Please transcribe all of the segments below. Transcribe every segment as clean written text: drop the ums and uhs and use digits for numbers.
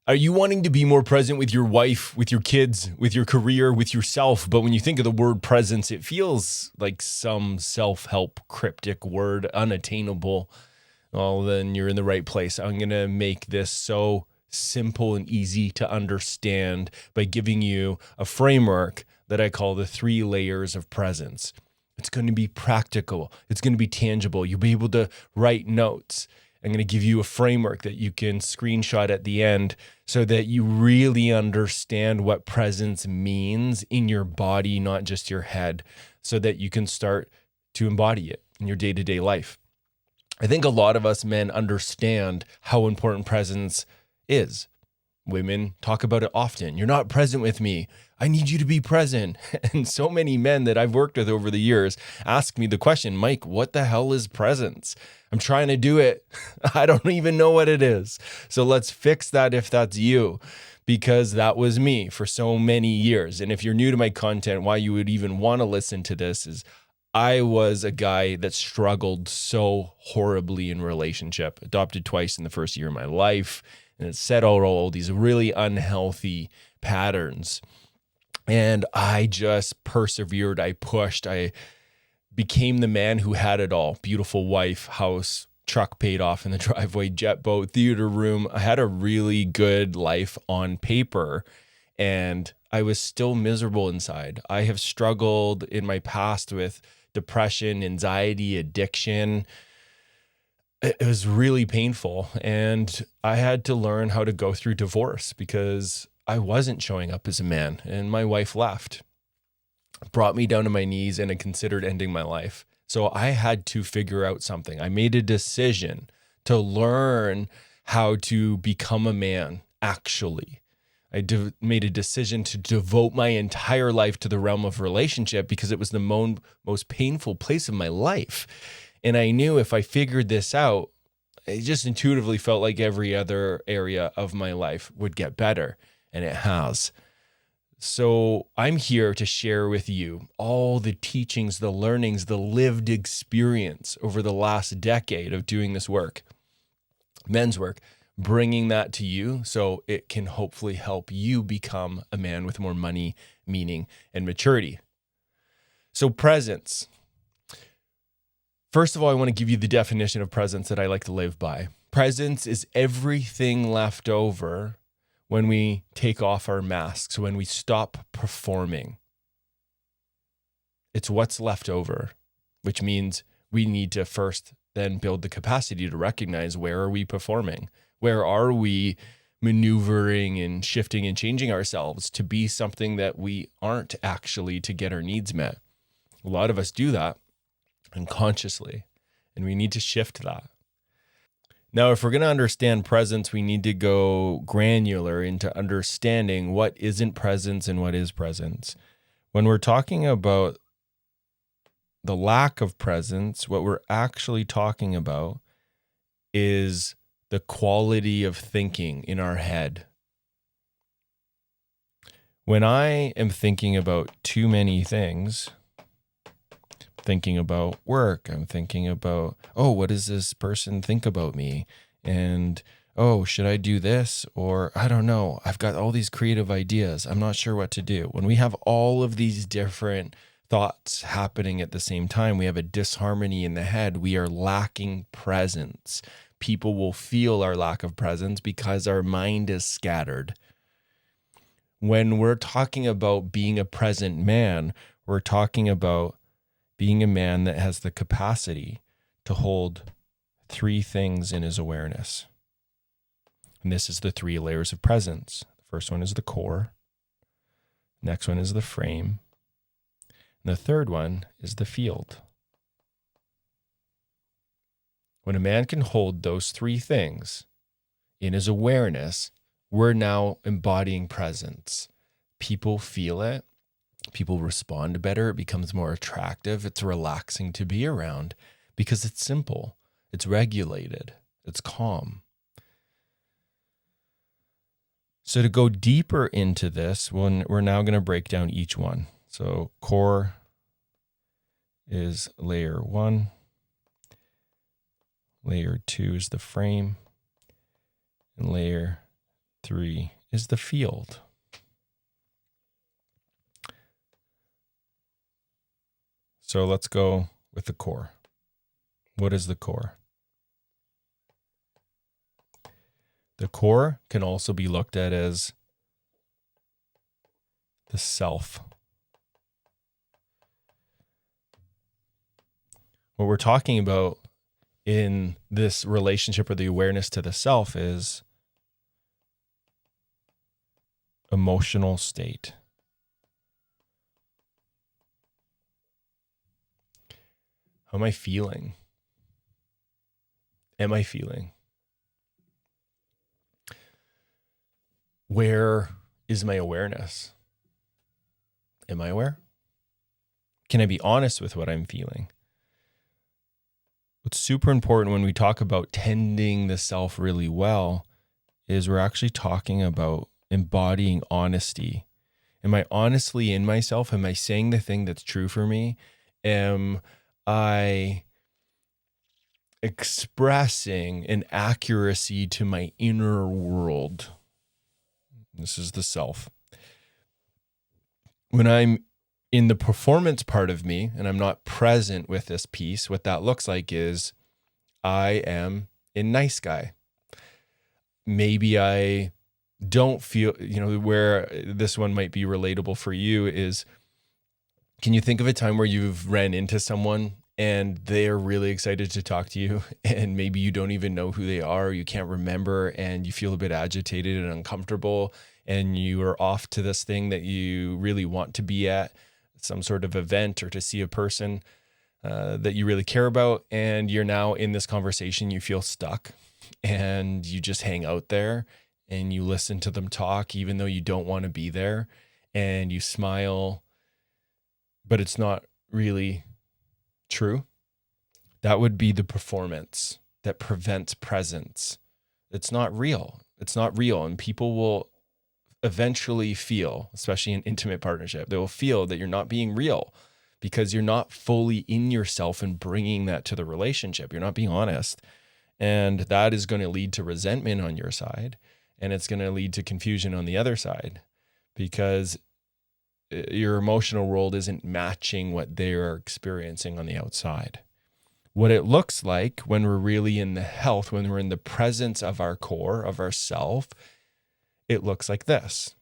Are you wanting to be more present with your wife, with your kids, with your career, with yourself? But when you think of the word presence, it feels like some self-help cryptic word, unattainable. Well, then you're in the right place. I'm going to make this so simple and easy to understand by giving you a framework that I call the 3 layers of presence. It's going to be practical. It's going to be tangible. You'll be able to write notes. I'm going to give you a framework that you can screenshot at the end so that you really understand what presence means in your body, not just your head, so that you can start to embody it in your day-to-day life. I think a lot of us men understand how important presence is. Women talk about it often. You're not present with me. I need you to be present. And so many men that I've worked with over the years ask me the question, Mike, what the hell is presence? I'm trying to do it. I don't even know what it is. So let's fix that if that's you, because that was me for so many years. And if you're new to my content, why you would even want to listen to this is I was a guy that struggled so horribly in relationship, adopted twice in the first year of my life. And it set all these really unhealthy patterns. And I just persevered. I pushed. I became the man who had it all. Beautiful wife, house, truck paid off in the driveway, jet boat, theater room. I had a really good life on paper. And I was still miserable inside. I have struggled in my past with depression, anxiety, addiction. It was really painful. And I had to learn how to go through divorce because I wasn't showing up as a man. And my wife left, brought me down to my knees, and I considered ending my life. So I had to figure out something. I made a decision to learn how to become a man, actually. I made a decision to devote my entire life to the realm of relationship because it was the most painful place of my life. And I knew if I figured this out, it just intuitively felt like every other area of my life would get better, and it has. So I'm here to share with you all the teachings, the learnings, the lived experience over the last decade of doing this work, men's work, bringing that to you so it can hopefully help you become a man with more money, meaning, and maturity. So presence. First of all, I want to give you the definition of presence that I like to live by. Presence is everything left over when we take off our masks, when we stop performing. It's what's left over, which means we need to first then build the capacity to recognize, where are we performing? Where are we maneuvering and shifting and changing ourselves to be something that we aren't actually to get our needs met? A lot of us do that unconsciously, and we need to shift that. Now, if we're going to understand presence, we need to go granular into understanding what isn't presence and what is presence. When we're talking about the lack of presence, what we're actually talking about is the quality of thinking in our head. When I am thinking about too many things, thinking about work, I'm thinking about, oh, what does this person think about me? And, oh, should I do this? Or I don't know. I've got all these creative ideas. I'm not sure what to do. When we have all of these different thoughts happening at the same time, we have a disharmony in the head. We are lacking presence. People will feel our lack of presence because our mind is scattered. When we're talking about being a present man, we're talking about being a man that has the capacity to hold 3 things in his awareness. And this is the 3 layers of presence. The first one is the core. Next one is the frame. And the third one is the field. When a man can hold those 3 things in his awareness, we're now embodying presence. People feel it. People respond better. It becomes more attractive. It's relaxing to be around because it's simple. It's regulated. It's calm. So to go deeper into this, we're now going to break down each one. So core is layer 1. Layer 2 is the frame. And layer 3 is the field. So let's go with the core. What is the core? The core can also be looked at as the self. What we're talking about in this relationship or the awareness to the self is emotional state. How am I feeling? Am I feeling? Where is my awareness? Am I aware? Can I be honest with what I'm feeling? What's super important when we talk about tending the self really well is we're actually talking about embodying honesty. Am I honestly in myself? Am I saying the thing that's true for me? Am I expressing an accuracy to my inner world? This is the self. When I'm in the performance part of me and I'm not present with this piece, what that looks like is I am a nice guy. Maybe I don't feel, where this one might be relatable for you is, can you think of a time where you've ran into someone and they're really excited to talk to you and maybe you don't even know who they are, or you can't remember, and you feel a bit agitated and uncomfortable, and you are off to this thing that you really want to be at, some sort of event, or to see a person that you really care about, and you're now in this conversation, you feel stuck, and you just hang out there and you listen to them talk even though you don't want to be there, and you smile, but it's not really true. That would be the performance that prevents presence. It's not real. It's not real. And people will eventually feel, especially in intimate partnership, they will feel that you're not being real because you're not fully in yourself and bringing that to the relationship. You're not being honest. And that is going to lead to resentment on your side. And it's going to lead to confusion on the other side because your emotional world isn't matching what they're experiencing on the outside. What it looks like when we're really in the health, when we're in the presence of our core, of ourself, it looks like this.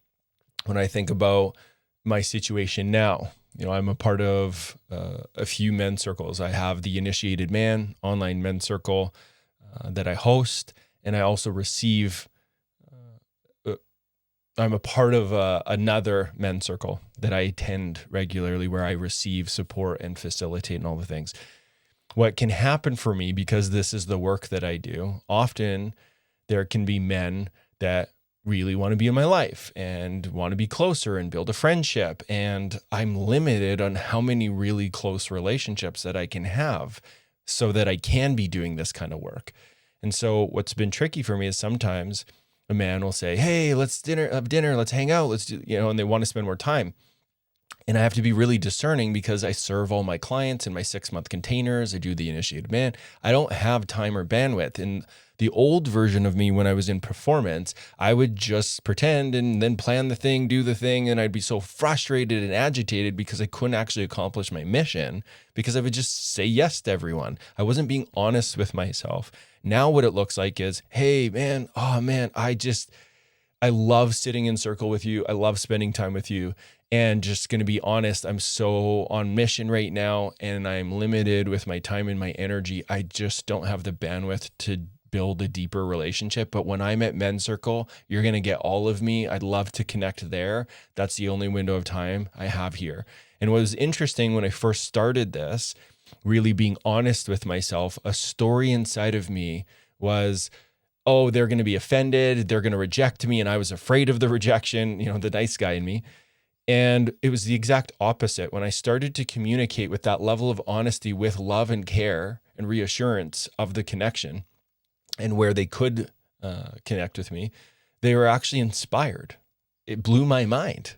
When I think about my situation now, I'm a part of a few men's circles. I have the Initiated Man online men's circle that I host, and I also receive I'm a part of another men's circle that I attend regularly where I receive support and facilitate and all the things. What can happen for me, because this is the work that I do, often there can be men that really want to be in my life and want to be closer and build a friendship. And I'm limited on how many really close relationships that I can have so that I can be doing this kind of work. And so what's been tricky for me is sometimes a man will say, hey, let's have dinner, let's hang out, let's do, and they want to spend more time. And I have to be really discerning because I serve all my clients in my 6-month containers. I do the Initiated Man. I don't have time or bandwidth. And the old version of me, when I was in performance, I would just pretend and then plan the thing, do the thing. And I'd be so frustrated and agitated because I couldn't actually accomplish my mission because I would just say yes to everyone. I wasn't being honest with myself. Now what it looks like is, hey, man, I love sitting in circle with you. I love spending time with you. And just going to be honest, I'm so on mission right now and I'm limited with my time and my energy. I just don't have the bandwidth to build a deeper relationship. But when I'm at men's circle, you're going to get all of me. I'd love to connect there. That's the only window of time I have here. And what was interesting when I first started this, really being honest with myself, a story inside of me was, oh, they're going to be offended. They're going to reject me. And I was afraid of the rejection, the nice guy in me. And it was the exact opposite. When I started to communicate with that level of honesty, with love and care and reassurance of the connection and where they could connect with me, they were actually inspired. It blew my mind.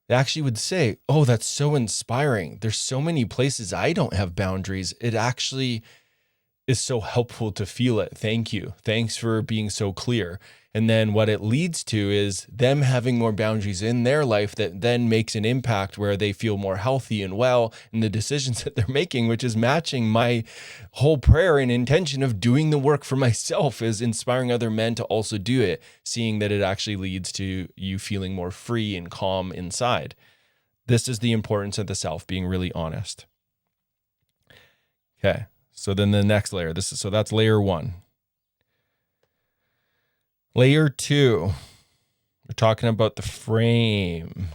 They actually would say, oh, that's so inspiring. There's so many places I don't have boundaries. It actually is so helpful to feel it. Thank you. Thanks for being so clear. And then what it leads to is them having more boundaries in their life that then makes an impact where they feel more healthy and well in the decisions that they're making, which is matching my whole prayer and intention of doing the work for myself, is inspiring other men to also do it, seeing that it actually leads to you feeling more free and calm inside. This is the importance of the self, being really honest. Okay, so then the next layer, so that's layer 1. Layer 2, we're talking about the frame.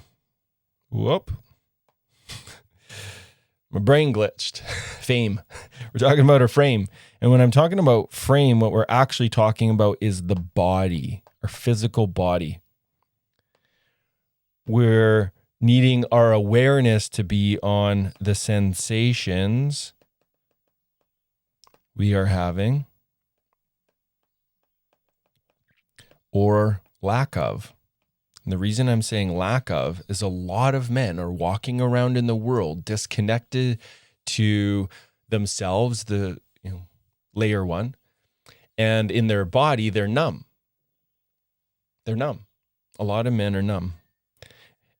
Whoop. My brain glitched. Fame. We're talking about our frame. And when I'm talking about frame, what we're actually talking about is the body, our physical body. We're needing our awareness to be on the sensations we are having or lack of. And the reason I'm saying lack of is a lot of men are walking around in the world disconnected to themselves, layer 1, and in their body, they're numb. They're numb. A lot of men are numb.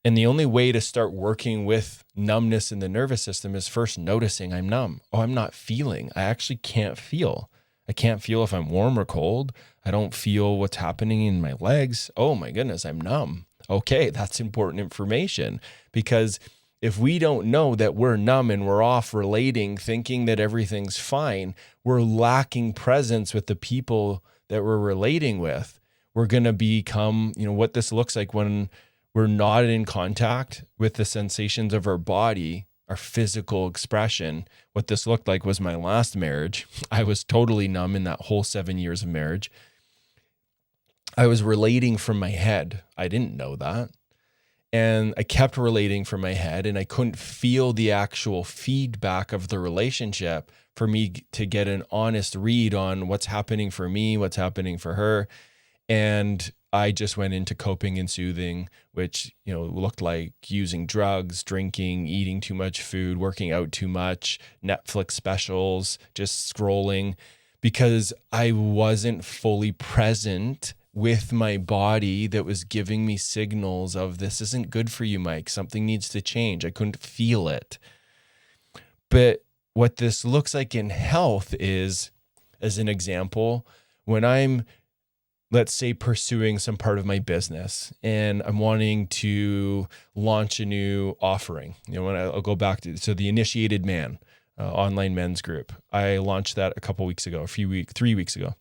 And the only way to start working with numbness in the nervous system is first noticing I'm numb. Oh, I'm not feeling. I actually can't feel. I can't feel if I'm warm or cold. I don't feel what's happening in my legs. Oh my goodness, I'm numb. Okay, that's important information, because if we don't know that we're numb and we're off relating, thinking that everything's fine, we're lacking presence with the people that we're relating with. We're going to become, what this looks like when we're not in contact with the sensations of our body, our physical expression. What this looked like was my last marriage. I was totally numb in that whole 7 years of marriage. I was relating from my head. I didn't know that. And I kept relating from my head, and I couldn't feel the actual feedback of the relationship for me to get an honest read on what's happening for me, what's happening for her. And I just went into coping and soothing, which, looked like using drugs, drinking, eating too much food, working out too much, Netflix specials, just scrolling, because I wasn't fully present with my body that was giving me signals of, this isn't good for you, Mike. Something needs to change. I couldn't feel it. But what this looks like in health is, as an example, when I'm, let's say, pursuing some part of my business and I'm wanting to launch a new offering. When I'll go back to the Initiated Man online men's group. I launched that a couple weeks ago, 3 weeks ago.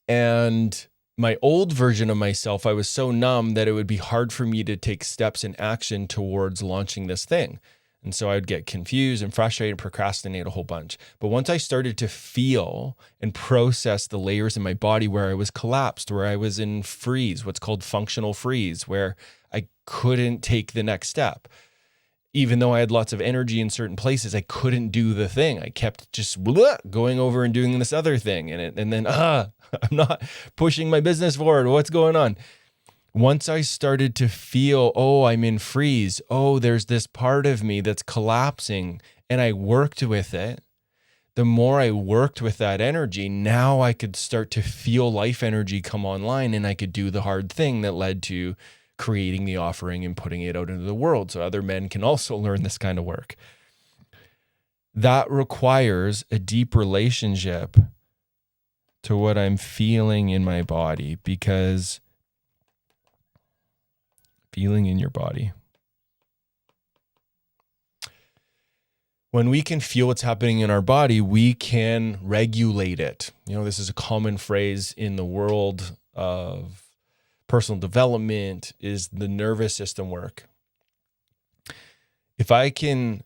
And my old version of myself, I was so numb that it would be hard for me to take steps in action towards launching this thing. And so I'd get confused and frustrated and procrastinate a whole bunch. But once I started to feel and process the layers in my body where I was collapsed, where I was in freeze, what's called functional freeze, where I couldn't take the next step. Even though I had lots of energy in certain places, I couldn't do the thing. I kept just going over and doing this other thing. And then, I'm not pushing my business forward. What's going on? Once I started to feel, I'm in freeze. There's this part of me that's collapsing, and I worked with it. The more I worked with that energy, now I could start to feel life energy come online, and I could do the hard thing that led to creating the offering and putting it out into the world so other men can also learn this kind of work. That requires a deep relationship to what I'm feeling in my body, because feeling in your body. When we can feel what's happening in our body, we can regulate it. This is a common phrase in the world of personal development, is the nervous system work. If I can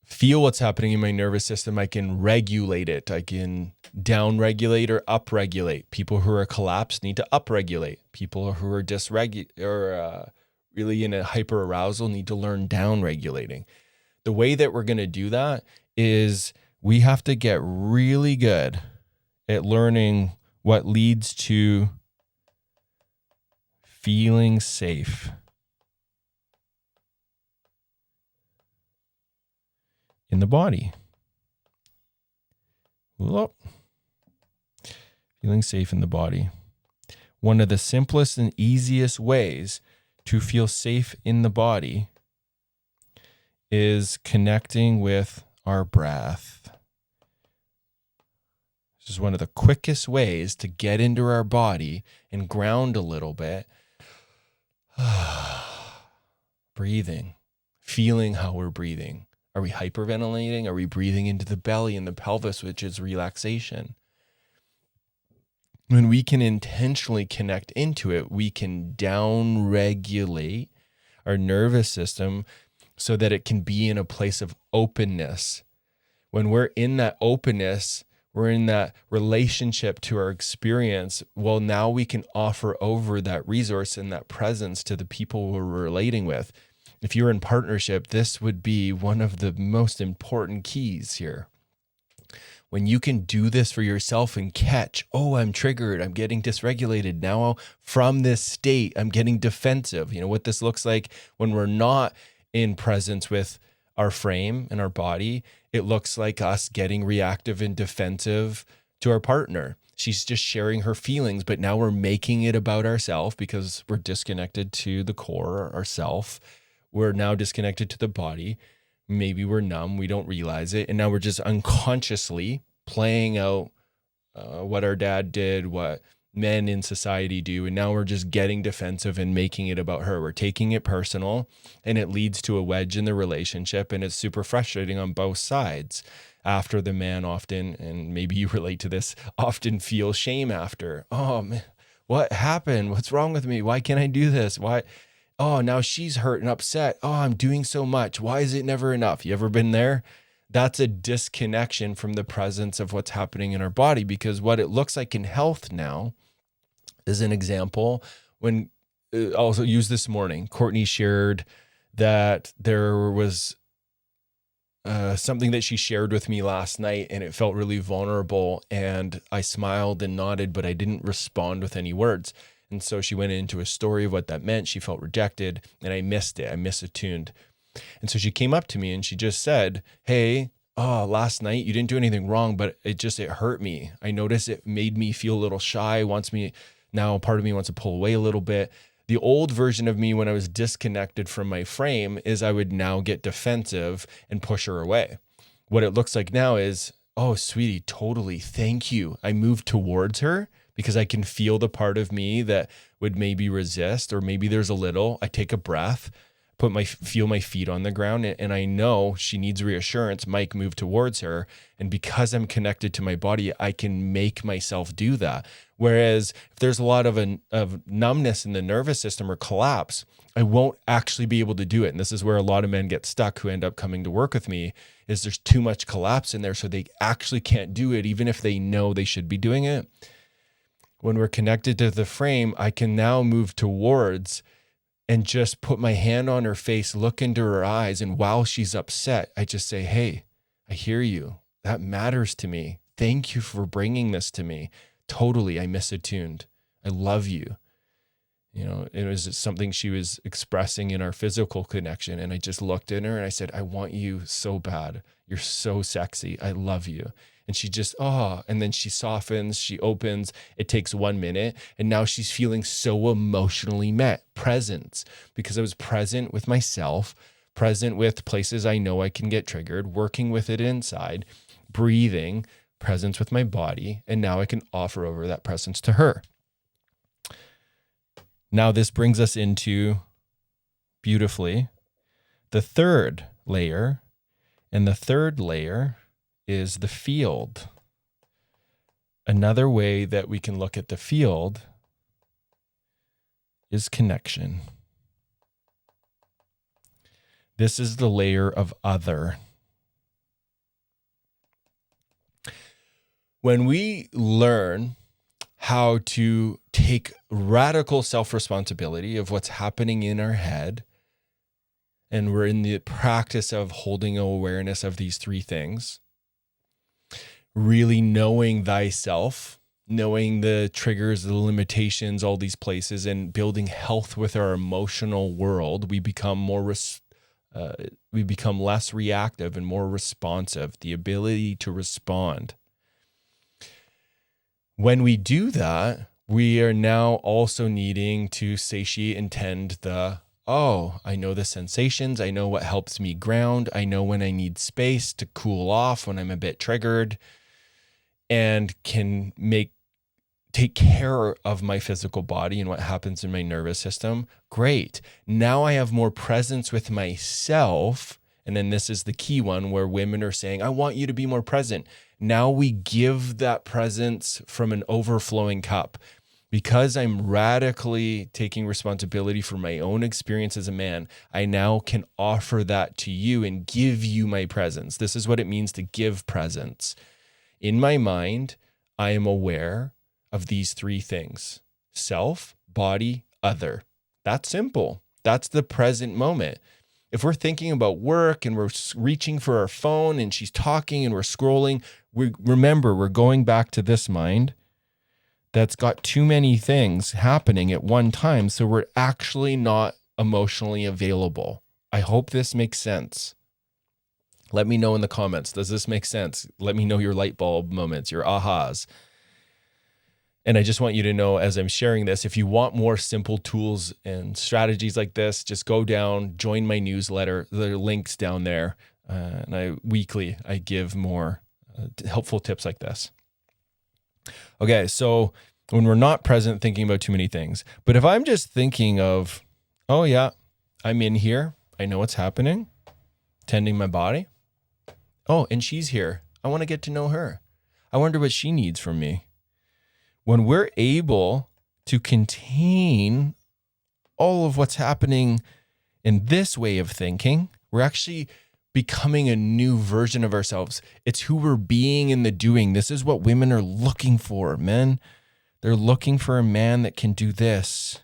feel what's happening in my nervous system, I can regulate it. I can down-regulate or up-regulate. People who are collapsed need to up-regulate. People who are really in a hyper-arousal need to learn down-regulating. The way that we're going to do that is we have to get really good at learning what leads to feeling safe in the body. Feeling safe in the body. one of the simplest and easiest ways to feel safe in the body is connecting with our breath. This is one of the quickest ways to get into our body and ground a little bit. Breathing, feeling how we're breathing. Are we hyperventilating? Are we breathing into the belly and the pelvis, which is relaxation? When we can intentionally connect into it, we can down-regulate our nervous system so that it can be in a place of openness. When we're in that openness, we're in that relationship to our experience. Well, now we can offer over that resource and that presence to the people we're relating with. If you're in partnership, this would be one of the most important keys here. When you can do this for yourself and catch, oh, I'm triggered, I'm getting dysregulated. Now from this state, I'm getting defensive. You know what this looks like when we're not in presence with our frame and our body. It looks like us getting reactive and defensive to our partner. She's just sharing her feelings, but now we're making it about ourselves because we're disconnected to the core, ourself. We're now disconnected to the body. Maybe we're numb, we don't realize it. And now we're just unconsciously playing out what our dad did, what men in society do. And now we're just getting defensive and making it about her. We're taking it personal, and it leads to a wedge in the relationship. And it's super frustrating on both sides. After the man often, and maybe you relate to this, often feels shame after. Oh, man, what happened? What's wrong with me? Why can't I do this? Why? Oh, now she's hurt and upset. Oh, I'm doing so much. Why is it never enough? You ever been there? That's a disconnection from the presence of what's happening in our body, because what it looks like in health now is an example. When also used this morning, Courtney shared that there was something that she shared with me last night, and it felt really vulnerable. And I smiled and nodded, but I didn't respond with any words. And so she went into a story of what that meant. She felt rejected, and I missed it. I misattuned. And so she came up to me and she just said, hey, last night you didn't do anything wrong, but it hurt me. I noticed it made me feel a little shy. Now part of me wants to pull away a little bit. The old version of me when I was disconnected from my frame is I would now get defensive and push her away. What it looks like now is, oh, sweetie, totally. Thank you. I moved towards her because I can feel the part of me that would maybe resist, or maybe there's a little. I take a breath, feel my feet on the ground, and I know she needs reassurance. Mike moved towards her, and because I'm connected to my body, I can make myself do that. Whereas if there's a lot of numbness in the nervous system or collapse, I won't actually be able to do it. And this is where a lot of men get stuck who end up coming to work with me, is there's too much collapse in there, so they actually can't do it, even if they know they should be doing it. When we're connected to the frame, I can now move towards and just put my hand on her face, look into her eyes. And while she's upset, I just say, hey, I hear you. That matters to me. Thank you for bringing this to me. Totally, I misattuned. I love you. You know, it was something she was expressing in our physical connection. And I just looked at her and I said, I want you so bad. You're so sexy. I love you. And she just, and then she softens, she opens. It takes 1 minute. And now she's feeling so emotionally met. Presence, because I was present with myself, present with places I know I can get triggered, working with it inside, breathing, presence with my body. And now I can offer over that presence to her. Now this brings us into, beautifully, the third layer. And the third layer is the field. Another way that we can look at the field is connection. This is the layer of other. When we learn how to take radical self-responsibility of what's happening in our head, and we're in the practice of holding awareness of these three things, really knowing thyself, knowing the triggers, the limitations, all these places, and building health with our emotional world, we become less reactive and more responsive, the ability to respond. When we do that, We are now also needing to satiate and tend I know the sensations. I know what helps me ground. I know when I need space to cool off when I'm a bit triggered, and can take care of my physical body and what happens in my nervous system. Great. Now I have more presence with myself. And then this is the key one where women are saying, I want you to be more present. Now we give that presence from an overflowing cup. Because I'm radically taking responsibility for my own experience as a man, I now can offer that to you and give you my presence. This is what it means to give presence. In my mind, I am aware of these three things: self, body, other. That's simple. That's the present moment. If we're thinking about work and we're reaching for our phone and she's talking and we're scrolling, remember, we're going back to this mind that's got too many things happening at one time, so we're actually not emotionally available. I hope this makes sense. Let me know in the comments. Does this make sense? Let me know your light bulb moments, your ahas. And I just want you to know, as I'm sharing this, if you want more simple tools and strategies like this, just go down, join my newsletter. There are links down there. And weekly, I give more helpful tips like this. Okay, so when we're not present thinking about too many things, but if I'm just thinking of, oh yeah, I'm in here, I know what's happening, tending my body. Oh, and she's here. I want to get to know her. I wonder what she needs from me. When we're able to contain all of what's happening in this way of thinking, we're actually becoming a new version of ourselves. It's who we're being in the doing. This is what women are looking for, men. They're looking for a man that can do this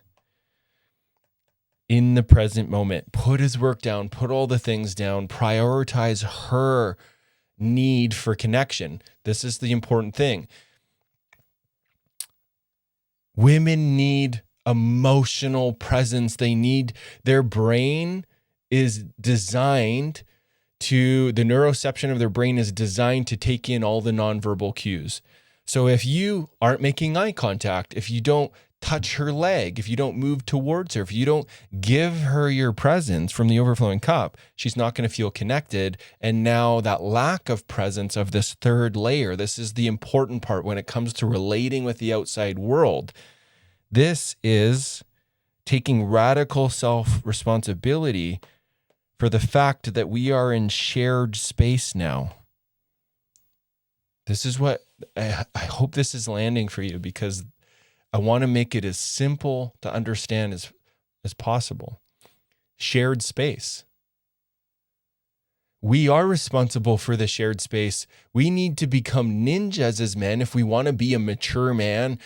in the present moment. Put his work down, put all the things down, prioritize her need for connection. This is the important thing. Women need emotional presence. Their brain is designed the neuroception of their brain is designed to take in all the nonverbal cues. So if you aren't making eye contact, if you don't touch her leg, if you don't move towards her, if you don't give her your presence from the overflowing cup, she's not going to feel connected. And now that lack of presence of this third layer, this is the important part when it comes to relating with the outside world. This is taking radical self-responsibility for the fact that we are in shared space now. This is what I hope this is landing for you, because I want to make it as simple to understand as possible. Shared space. We are responsible for the shared space. We need to become ninjas as men if we want to be a mature man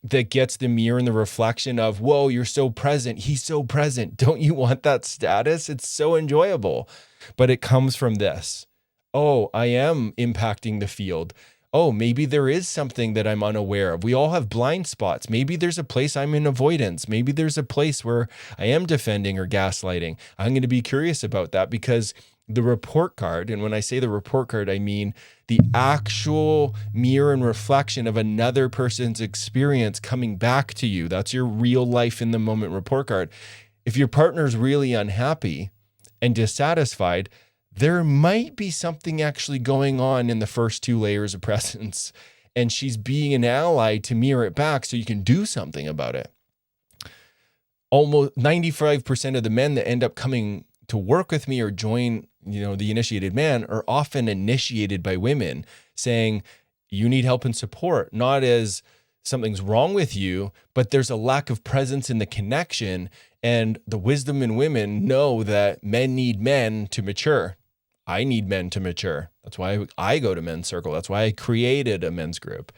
that gets the mirror and the reflection of, whoa, you're so present. He's so present. Don't you want that status? It's so enjoyable. But it comes from this. Oh, I am impacting the field. Oh, maybe there is something that I'm unaware of. We all have blind spots. Maybe there's a place I'm in avoidance. Maybe there's a place where I am defending or gaslighting. I'm going to be curious about that, because the report card, and when I say the report card, I mean the actual mirror and reflection of another person's experience coming back to you. That's your real life in the moment report card. If your partner's really unhappy and dissatisfied, there might be something actually going on in the first two layers of presence, and she's being an ally to mirror it back so you can do something about it. Almost 95% of the men that end up coming to work with me or join, the initiated man are often initiated by women saying, you need help and support, not as something's wrong with you, but there's a lack of presence in the connection. And the wisdom in women know that men need men to mature. I need men to mature. That's why I go to Men's Circle. That's why I created a men's group.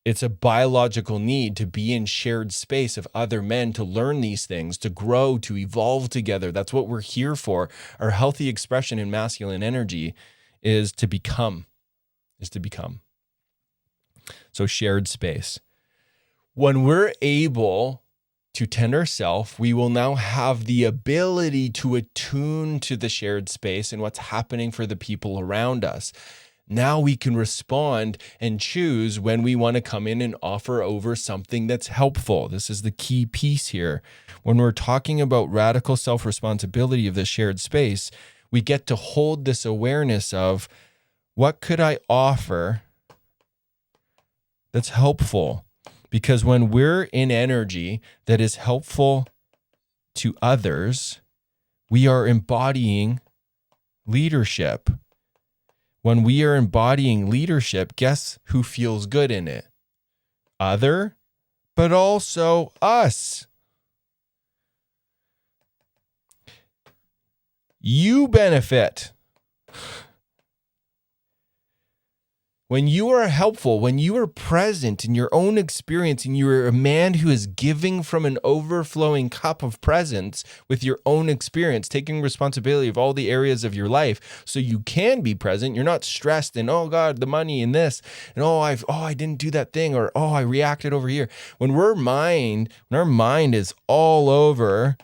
It's a biological need to be in shared space of other men, to learn these things, to grow, to evolve together. That's what we're here for. Our healthy expression in masculine energy is to become. So shared space. When we're able to tend ourselves, we will now have the ability to attune to the shared space and what's happening for the people around us. Now we can respond and choose when we want to come in and offer over something that's helpful. This is the key piece here. When we're talking about radical self-responsibility of the shared space, we get to hold this awareness of what could I offer that's helpful? Because when we're in energy that is helpful to others, we are embodying leadership. When we are embodying leadership, guess who feels good in it? Other, but also us. You benefit. When you are helpful, when you are present in your own experience and you are a man who is giving from an overflowing cup of presence with your own experience, taking responsibility of all the areas of your life so you can be present, you're not stressed and, oh God, the money and this, and I didn't do that thing, or I reacted over here. When our mind is all over,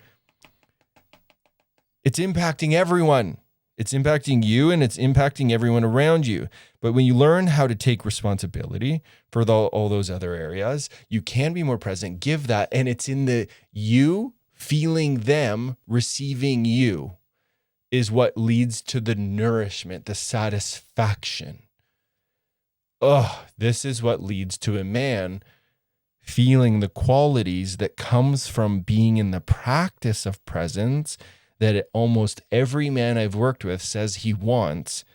it's impacting everyone. It's impacting you and it's impacting everyone around you. But when you learn how to take responsibility for all those other areas, you can be more present, give that. And it's in the you feeling them receiving you is what leads to the nourishment, the satisfaction. This is what leads to a man feeling the qualities that comes from being in the practice of presence that almost every man I've worked with says he wants.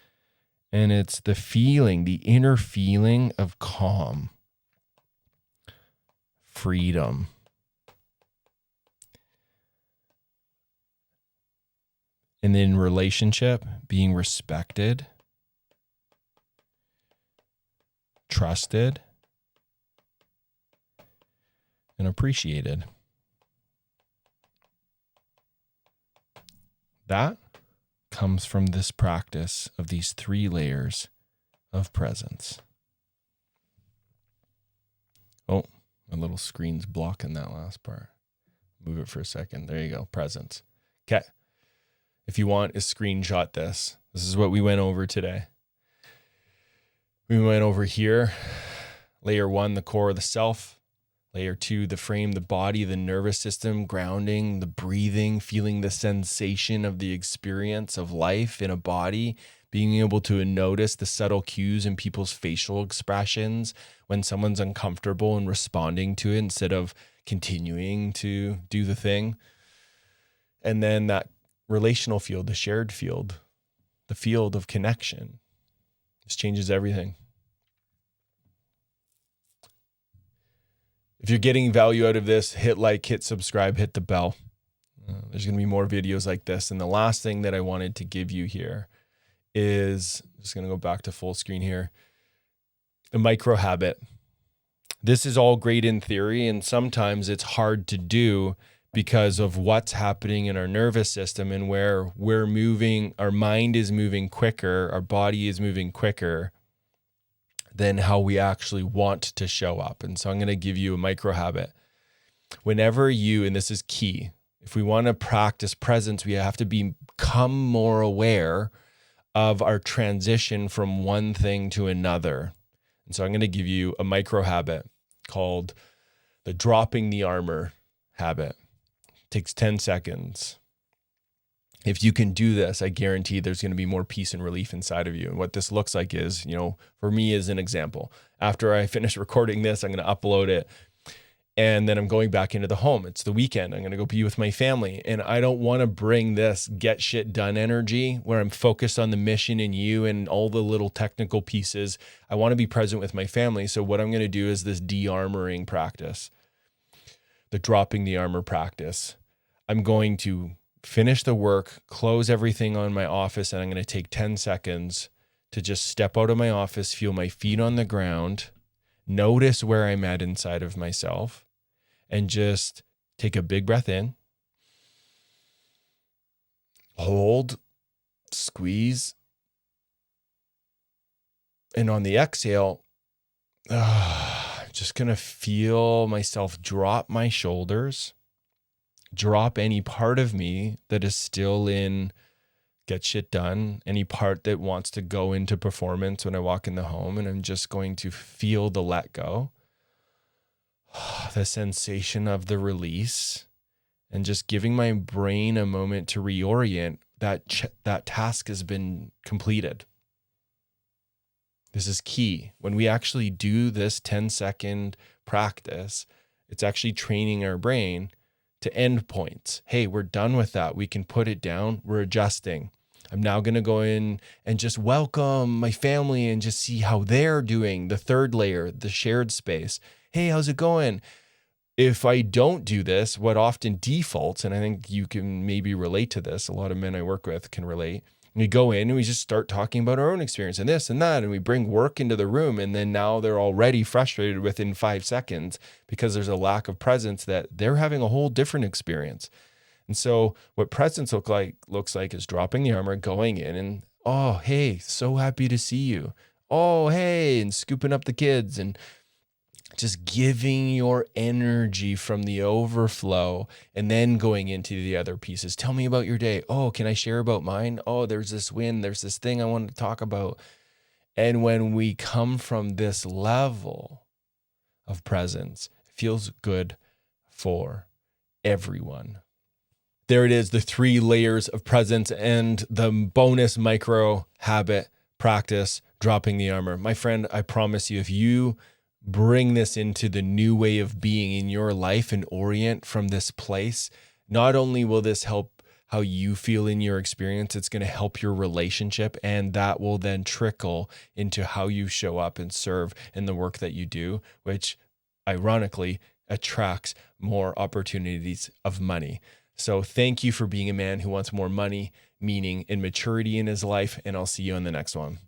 And it's the feeling, the inner feeling of calm, freedom. And then relationship, being respected, trusted, and appreciated. That comes from this practice of these 3 layers of presence. Oh, my little screen's blocking that last part. Move it for a second. There you go. Presence. Okay. If you want to screenshot this, this is what we went over today. We went over here. Layer 1, the core of the self. Layer 2, the frame, the body, the nervous system, grounding, the breathing, feeling the sensation of the experience of life in a body, being able to notice the subtle cues in people's facial expressions when someone's uncomfortable and responding to it instead of continuing to do the thing. And then that relational field, the shared field, the field of connection. This changes everything. If you're getting value out of this, hit like, hit subscribe, hit the bell. There's going to be more videos like this. And the last thing that I wanted to give you here is, I'm just going to go back to full screen here, the micro habit. This is all great in theory, and sometimes it's hard to do because of what's happening in our nervous system and where we're moving. Our mind is moving quicker, our body is moving quicker than how we actually want to show up. And so I'm going to give you a micro habit. Whenever you, and this is key, if we want to practice presence, we have to become more aware of our transition from one thing to another. And so I'm going to give you a micro habit called the dropping the armor habit. It takes 10 seconds. If you can do this, I guarantee there's going to be more peace and relief inside of you. And what this looks like is, for me as an example, after I finish recording this, I'm going to upload it. And then I'm going back into the home. It's the weekend. I'm going to go be with my family. And I don't want to bring this get shit done energy where I'm focused on the mission and you and all the little technical pieces. I want to be present with my family. So what I'm going to do is this de-armoring practice, the dropping the armor practice. I'm going to finish the work, close everything on my office, and I'm going to take 10 seconds to just step out of my office, feel my feet on the ground, notice where I'm at inside of myself, and just take a big breath in, hold, squeeze, and on the exhale, I'm just going to feel myself drop my shoulders, drop any part of me that is still in get shit done, any part that wants to go into performance when I walk in the home, and I'm just going to feel the let go, the sensation of the release, and just giving my brain a moment to reorient that task has been completed. This is key. When we actually do this 10-second practice, it's actually training our brain to end points. Hey, we're done with that. We can put it down. We're adjusting. I'm now going to go in and just welcome my family and just see how they're doing. The third layer, the shared space. Hey, how's it going? If I don't do this, what often defaults, and I think you can maybe relate to this, a lot of men I work with can relate. We go in and we just start talking about our own experience and this and that, and we bring work into the room, and then now they're already frustrated within 5 seconds because there's a lack of presence that they're having a whole different experience. And so what presence looks like is dropping the armor, going in and, oh, hey, so happy to see you. Oh, hey, and scooping up the kids and just giving your energy from the overflow and then going into the other pieces. Tell me about your day. Oh, can I share about mine? Oh, there's this win. There's this thing I want to talk about. And when we come from this level of presence, it feels good for everyone. There it is, the 3 layers of presence and the bonus micro habit practice, dropping the armor. My friend, I promise you, if you bring this into the new way of being in your life and orient from this place, not only will this help how you feel in your experience, it's going to help your relationship, and that will then trickle into how you show up and serve in the work that you do, which ironically attracts more opportunities of money. So thank you for being a man who wants more money, meaning, and maturity in his life, and I'll see you in the next one.